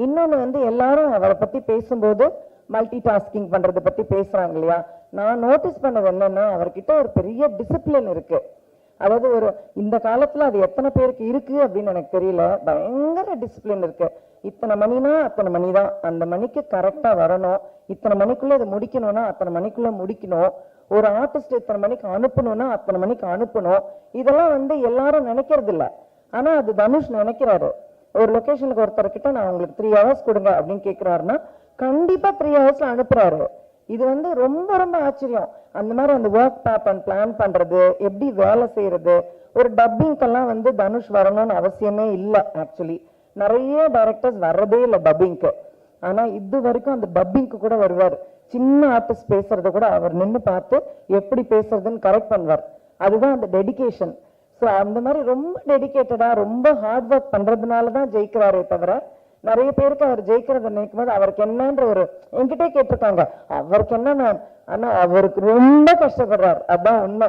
இன்னொன்னு வந்து எல்லாரும் அவரை பத்தி பேசும்போது மல்டி டாஸ்கிங் பண்றதை பத்தி பேசுறாங்க இல்லையா. நான் நோட்டீஸ் பண்ணது என்னன்னா, அவர்கிட்ட ஒரு பெரிய டிசிப்ளின் இருக்கு. அதாவது ஒரு இந்த காலத்துல அது எத்தனை பேருக்கு இருக்கு அப்படின்னு எனக்கு தெரியல. பயங்கர டிசிப்ளின் இருக்கு. இத்தனை மணினா அத்தனை மணி தான், அந்த மணிக்கு கரெக்டா வரணும். இத்தனை மணிக்குள்ள இதை முடிக்கணும்னா அத்தனை மணிக்குள்ள முடிக்கணும். ஒரு ஆர்டிஸ்ட் இத்தனை மணிக்கு அனுப்பணும்னா அத்தனை மணிக்கு அனுப்பணும். இதெல்லாம் வந்து எல்லாரும் நினைக்கிறது இல்ல. ஆனா அது தனுஷ் நினைக்கிறாரு. ஒரு லொகேஷனுக்கு ஒருத்தர்கிட்ட நான் உங்களுக்கு 3 hours கொடுங்க அப்படின்னு கேட்கிறாருன்னா கண்டிப்பா 3 hours அனுப்புறாரு. இது வந்து ரொம்ப ரொம்ப ஆச்சரியம். அந்த மாதிரி அந்த ஒர்க் பேப்பர் பிளான் பண்றது, எப்படி வேலை செய்யறது. ஒரு டப்பிங்கெல்லாம் வந்து தனுஷ் வரணும்னு அவசியமே இல்லை. ஆக்சுவலி நிறைய டைரக்டர்ஸ் வர்றதே இல்லை டப்பிங்க்கு. ஆனா இது வரைக்கும் அந்த டப்பிங்க்கு கூட வருவார். சின்ன ஆர்டிஸ்ட் பேசுறத கூட அவர் நின்று பார்த்து எப்படி பேசுறதுன்னு கரெக்ட் பண்ணுவார். அதுதான் அந்த டெடிகேஷன். ஸோ அந்த மாதிரி ரொம்ப டெடிகேட்டடா ரொம்ப ஹார்ட் ஒர்க் பண்றதுனால தான் ஜெயிக்கிறாரே தவிர, நிறைய பேருக்கு அவர் ஜெயிக்கிறத நினைக்கும் போது அவருக்கு என்னன்ற ஒரு என்கிட்டே கேட்டிருக்காங்க அவருக்கு என்ன. ஆனா அவருக்கு ரொம்ப கஷ்டப்படுறாரு, அதான் உண்மை.